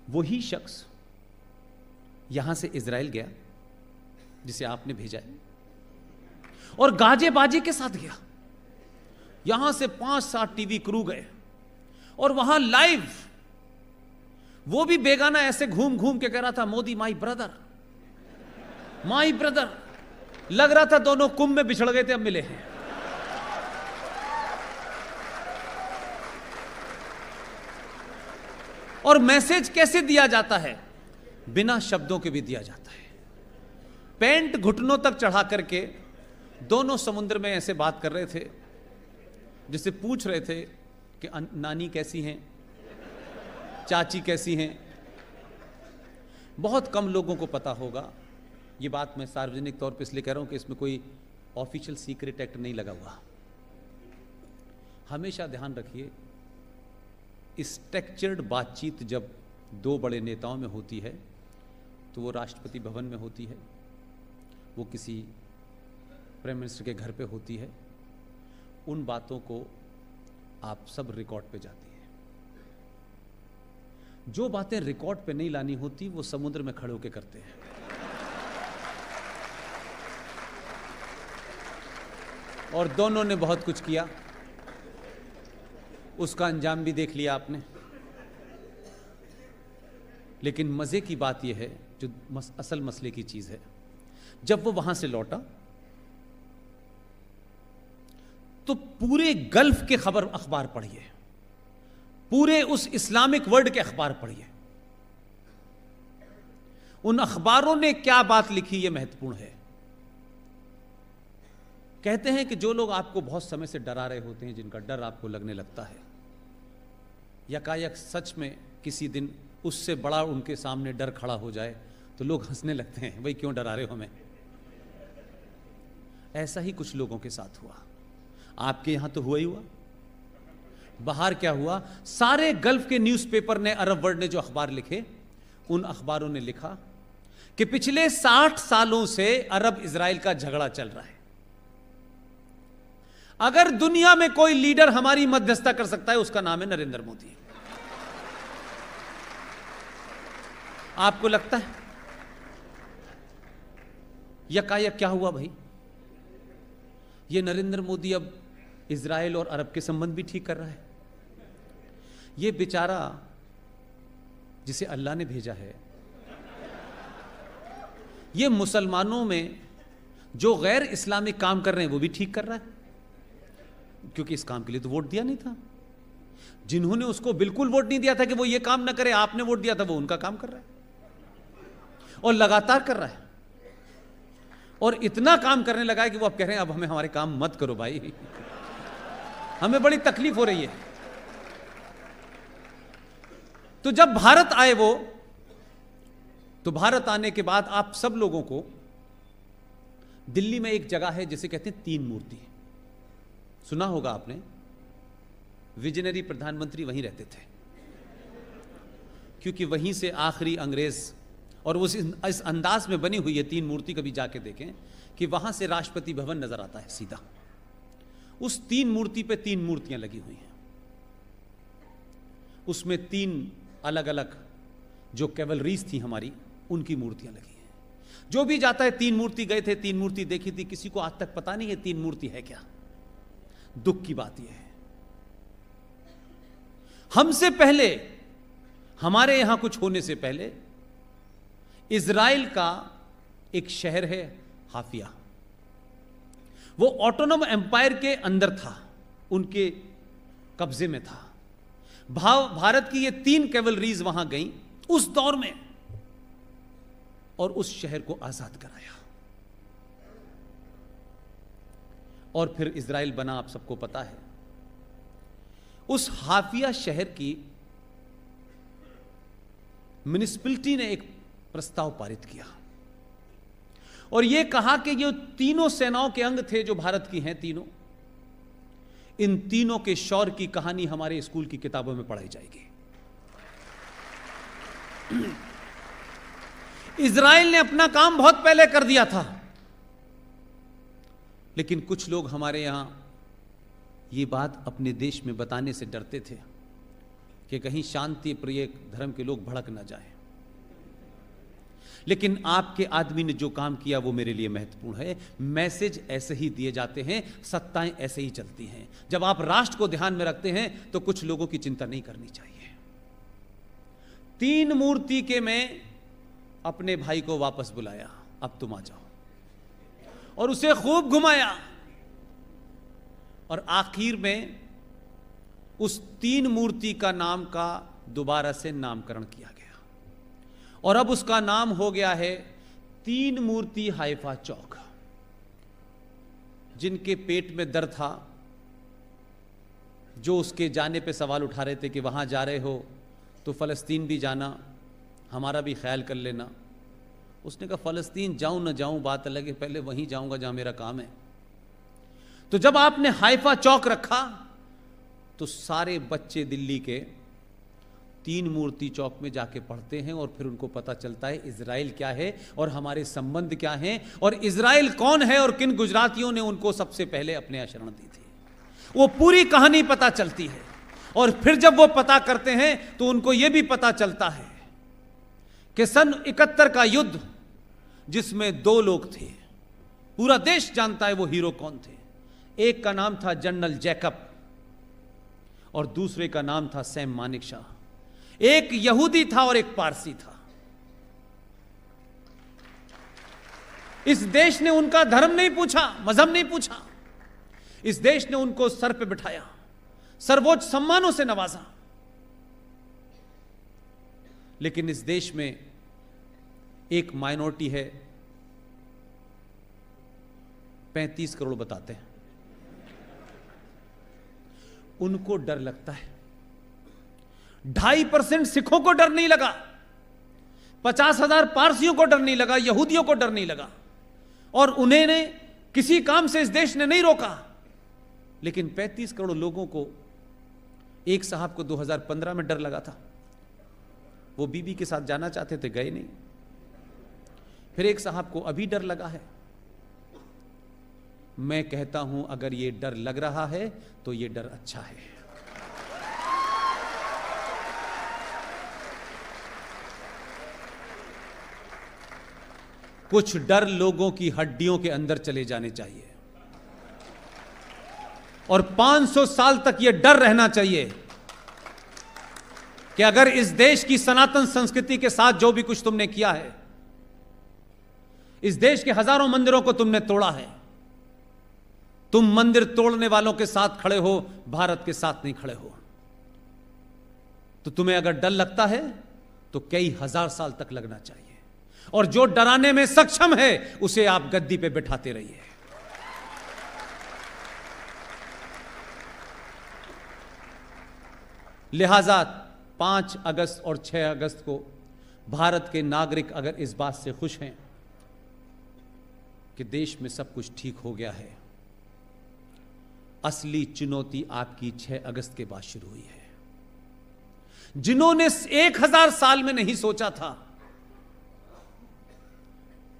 वही शख्स यहां से इजराइल गया जिसे आपने भेजा है, और गाजे बाजे के साथ गया। यहां से 5-7 टीवी क्रू गए और वहां लाइव, वो भी बेगाना ऐसे घूम घूम के कह रहा था, Modi my brother, my brother. लग रहा था दोनों कुंभ में बिछड़ गए थे, अब मिले हैं। और मैसेज कैसे दिया जाता है? बिना शब्दों के भी दिया जाता है। पैंट घुटनों तक चढ़ा करके दोनों समुद्र में ऐसे बात कर रहे थे, जिससे पूछ रहे थे कि नानी कैसी हैं, चाची कैसी हैं। बहुत कम लोगों को पता होगा, ये बात मैं सार्वजनिक तौर पे इसलिए कह रहा हूं कि इसमें कोई ऑफिशियल सीक्रेट एक्ट नहीं लगा हुआ। हमेशा ध्यान रखिए, स्ट्रक्चर्ड बातचीत जब दो बड़े नेताओं में होती है तो वो राष्ट्रपति भवन में होती है, वो किसी प्राइम मिनिस्टर के घर पे होती है। उन बातों को आप सब रिकॉर्ड पे जाती है। जो बातें रिकॉर्ड पे नहीं लानी होती वो समुद्र में खड़े होकर करते हैं। और दोनों ने बहुत कुछ किया, उसका अंजाम भी देख लिया आपने। लेकिन मजे की बात यह है, जो असल मसले की चीज है, जब वो वहां से लौटा तो पूरे गल्फ के खबर अखबार पढ़िए, पूरे उस इस्लामिक वर्ल्ड के अखबार पढ़िए। उन अखबारों ने क्या बात लिखी, यह महत्वपूर्ण है। कहते हैं कि जो लोग आपको बहुत समय से डरा रहे होते हैं, जिनका डर आपको लगने लगता है, यकायक सच में किसी दिन उससे बड़ा उनके सामने डर खड़ा हो जाए तो लोग हंसने लगते हैं, भाई क्यों डरा रहे हो हमें। ऐसा ही कुछ लोगों के साथ हुआ। आपके यहां तो हुआ ही हुआ, बाहर क्या हुआ? सारे गल्फ के न्यूज़पेपर ने, अरब वर्ल्ड ने जो अखबार लिखे, उन अखबारों ने लिखा कि पिछले 60 सालों से अरब इजराइल का झगड़ा चल रहा है। अगर दुनिया में कोई लीडर हमारी मध्यस्थता कर सकता है, उसका नाम है नरेंद्र मोदी। आपको लगता है? यकायक क्या हुआ भाई? ये नरेंद्र मोदी अब इजराइल और अरब के संबंध भी ठीक कर रहा है। ये बेचारा जिसे अल्लाह ने भेजा है, ये मुसलमानों में जो गैर इस्लामिक काम कर रहे हैं वो भी ठीक कर रहा है, क्योंकि इस काम के लिए तो वोट दिया नहीं था। जिन्होंने उसको बिल्कुल वोट नहीं दिया था कि वो ये काम ना करे, आपने वोट दिया था, वो उनका काम कर रहा है और लगातार कर रहा है। और इतना काम करने लगा है कि वो अब कह रहे हैं अब हमें हमारे काम मत करो भाई, हमें बड़ी तकलीफ हो रही है। तो जब भारत आए वो, तो भारत आने के बाद आप सब लोगों को, दिल्ली में एक जगह है जिसे कहते हैं तीन मूर्ति, सुना होगा आपने। विजनरी प्रधानमंत्री वहीं रहते थे, क्योंकि वहीं से आखिरी अंग्रेज, और उस इस अंदाज में बनी हुई है तीन मूर्ति, कभी जाके देखें कि वहां से राष्ट्रपति भवन नजर आता है सीधा। उस तीन मूर्ति पे तीन मूर्तियां लगी हुई हैं, उसमें तीन अलग अलग जो कैवलरीज थी हमारी, उनकी मूर्तियां लगी हैं। जो भी जाता है, तीन मूर्ति गए थे, तीन मूर्ति देखी थी, किसी को आज तक पता नहीं है तीन मूर्ति है क्या। दुख की बात यह है, हमसे पहले, हमारे यहां कुछ होने से पहले, इजराइल का एक शहर है हाफिया, वो ऑटोनोम एम्पायर के अंदर था, उनके कब्जे में था। भारत की ये तीन कैवलरीज वहां गई उस दौर में, और उस शहर को आजाद कराया। और फिर इजराइल बना, आप सबको पता है। उस हाफिया शहर की म्युनिसिपैलिटी ने एक प्रस्ताव पारित किया और यह कहा कि ये तीनों सेनाओं के अंग थे जो भारत की हैं तीनों, इन तीनों के शौर्य की कहानी हमारे स्कूल की किताबों में पढ़ाई जाएगी। इजराइल ने अपना काम बहुत पहले कर दिया था, लेकिन कुछ लोग हमारे यहां ये बात अपने देश में बताने से डरते थे कि कहीं शांति प्रिय धर्म के लोग भड़क ना जाएं। लेकिन आपके आदमी ने जो काम किया वो मेरे लिए महत्वपूर्ण है। मैसेज ऐसे ही दिए जाते हैं, सत्ताएं ऐसे ही चलती हैं। जब आप राष्ट्र को ध्यान में रखते हैं तो कुछ लोगों की चिंता नहीं करनी चाहिए। 3 मूर्ति के मैं अपने भाई को वापस बुलाया, अब तुम आ जाओ, और उसे खूब घुमाया, और आखिर में उस 3 मूर्ति का नाम का दोबारा से नामकरण किया गया, और अब उसका नाम हो गया है 3 मूर्ति हाइफा चौक। जिनके पेट में दर्द था, जो उसके जाने पे सवाल उठा रहे थे कि वहां जा रहे हो तो फ़लस्तीन भी जाना, हमारा भी ख्याल कर लेना। उसने कहा फ़लस्तीन जाऊं ना जाऊं बात अलग है, पहले वहीं जाऊंगा जहां मेरा काम है। तो जब आपने हाइफा चौक रखा तो सारे बच्चे दिल्ली के 3 मूर्ति चौक में जाके पढ़ते हैं, और फिर उनको पता चलता है इजराइल क्या है और हमारे संबंध क्या हैं, और इजराइल कौन है और किन गुजरातियों ने उनको सबसे पहले अपने यहाँ शरण दी थी। वो पूरी कहानी पता चलती है, और फिर जब वो पता करते हैं तो उनको ये भी पता चलता है कि सन 71 का युद्ध, जिसमें 2 लोग थे, पूरा देश जानता है वो हीरो कौन थे। एक का नाम था जनरल जैकब और दूसरे का नाम था सैम मानेकशॉ। एक यहूदी था और एक पारसी था। इस देश ने उनका धर्म नहीं पूछा, मजहब नहीं पूछा। इस देश ने उनको सर पे बिठाया, सर्वोच्च सम्मानों से नवाजा। लेकिन इस देश में एक माइनॉरिटी है, 35 करोड़ बताते हैं, उनको डर लगता है। 2.5% सिखों को डर नहीं लगा, 50,000 पारसियों को डर नहीं लगा, यहूदियों को डर नहीं लगा, और उन्हें ने किसी काम से इस देश ने नहीं रोका। लेकिन 35 करोड़ लोगों को, एक साहब को 2015 में डर लगा था, वो बीबी के साथ जाना चाहते थे, गए नहीं। फिर एक साहब को अभी डर लगा है। मैं कहता हूं अगर ये डर लग रहा है तो ये डर अच्छा है। कुछ डर लोगों की हड्डियों के अंदर चले जाने चाहिए, और 500 साल तक यह डर रहना चाहिए कि अगर इस देश की सनातन संस्कृति के साथ जो भी कुछ तुमने किया है, इस देश के हजारों मंदिरों को तुमने तोड़ा है, तुम मंदिर तोड़ने वालों के साथ खड़े हो, भारत के साथ नहीं खड़े हो। तो तुम्हें अगर डर लगता है तो कई हजार साल तक लगना चाहिए, और जो डराने में सक्षम है उसे आप गद्दी पे बिठाते रहिए। लिहाजा 5 अगस्त और 6 अगस्त को भारत के नागरिक अगर इस बात से खुश हैं कि देश में सब कुछ ठीक हो गया है, असली चुनौती आपकी 6 अगस्त के बाद शुरू हुई है। जिन्होंने 1000 साल में नहीं सोचा था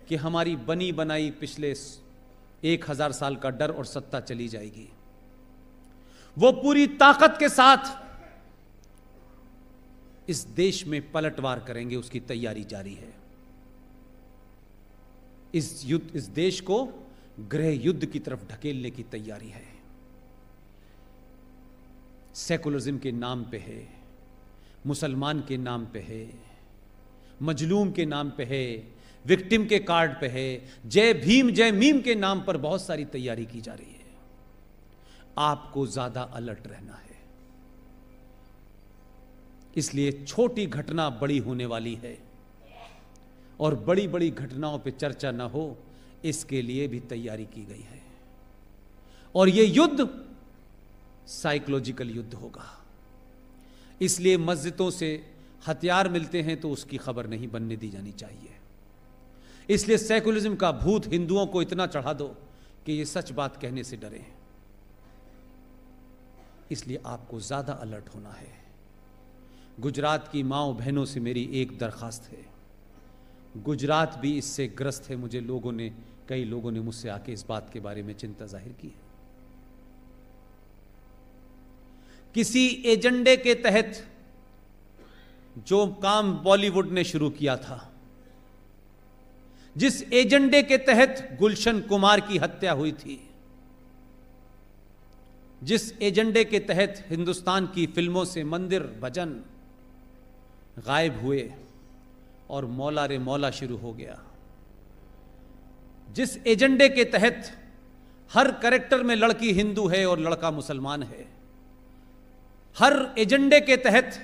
कि हमारी बनी बनाई पिछले 1000 साल का डर और सत्ता चली जाएगी, वो पूरी ताकत के साथ इस देश में पलटवार करेंगे। उसकी तैयारी जारी है। इस देश को गृह युद्ध की तरफ ढकेलने की तैयारी है। सेकुलरिज्म के नाम पे है, मुसलमान के नाम पे है, मजलूम के नाम पे है, विक्टिम के कार्ड पे है, जय भीम जय मीम के नाम पर बहुत सारी तैयारी की जा रही है। आपको ज्यादा अलर्ट रहना है। इसलिए छोटी घटना बड़ी होने वाली है, और बड़ी बड़ी घटनाओं पे चर्चा ना हो, इसके लिए भी तैयारी की गई है। और यह युद्ध साइकोलॉजिकल युद्ध होगा। इसलिए मस्जिदों से हथियार मिलते हैं तो उसकी खबर नहीं बनने दी जानी चाहिए। इसलिए सेकुलरिज्म का भूत हिंदुओं को इतना चढ़ा दो कि ये सच बात कहने से डरे। इसलिए आपको ज्यादा अलर्ट होना है। गुजरात की माओ बहनों से मेरी एक दरखास्त है, गुजरात भी इससे ग्रस्त है। मुझे कई लोगों ने मुझसे आके इस बात के बारे में चिंता जाहिर की है। किसी एजेंडे के तहत जो काम बॉलीवुड ने शुरू किया था, जिस एजेंडे के तहत गुलशन कुमार की हत्या हुई थी, जिस एजेंडे के तहत हिंदुस्तान की फिल्मों से मंदिर भजन गायब हुए और मौला रे मौला शुरू हो गया, जिस एजेंडे के तहत हर कैरेक्टर में लड़की हिंदू है और लड़का मुसलमान है, हर एजेंडे के तहत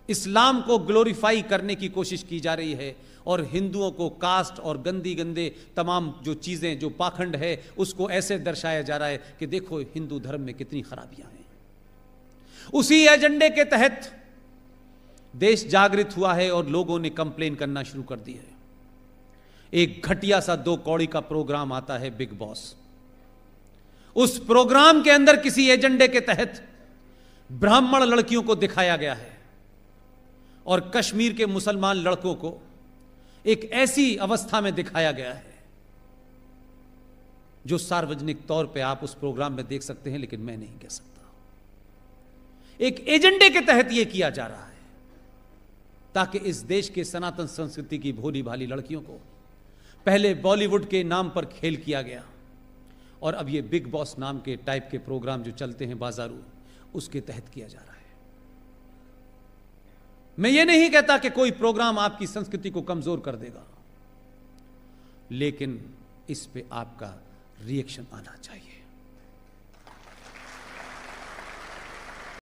इस्लाम को ग्लोरीफाई करने की कोशिश की जा रही है और हिंदुओं को कास्ट और गंदी गंदे तमाम जो चीज़ें, जो पाखंड है, उसको ऐसे दर्शाया जा रहा है कि देखो हिंदू धर्म में कितनी खराबियां हैं। उसी एजेंडे के तहत देश जागृत हुआ है और लोगों ने कंप्लेन करना शुरू कर दी है। एक घटिया सा 2 कौड़ी का प्रोग्राम आता है बिग बॉस। उस प्रोग्राम के अंदर किसी एजेंडे के तहत ब्राह्मण लड़कियों को दिखाया गया है और कश्मीर के मुसलमान लड़कों को एक ऐसी अवस्था में दिखाया गया है जो सार्वजनिक तौर पे आप उस प्रोग्राम में देख सकते हैं, लेकिन मैं नहीं कह सकता। एक एजेंडे के तहत यह किया जा रहा है ताकि इस देश के सनातन संस्कृति की भोली भाली लड़कियों को पहले बॉलीवुड के नाम पर खेल किया गया और अब ये बिग बॉस नाम के टाइप के प्रोग्राम जो चलते हैं बाजारू, उसके तहत किया जा रहा है। मैं ये नहीं कहता कि कोई प्रोग्राम आपकी संस्कृति को कमजोर कर देगा, लेकिन इस पे आपका रिएक्शन आना चाहिए।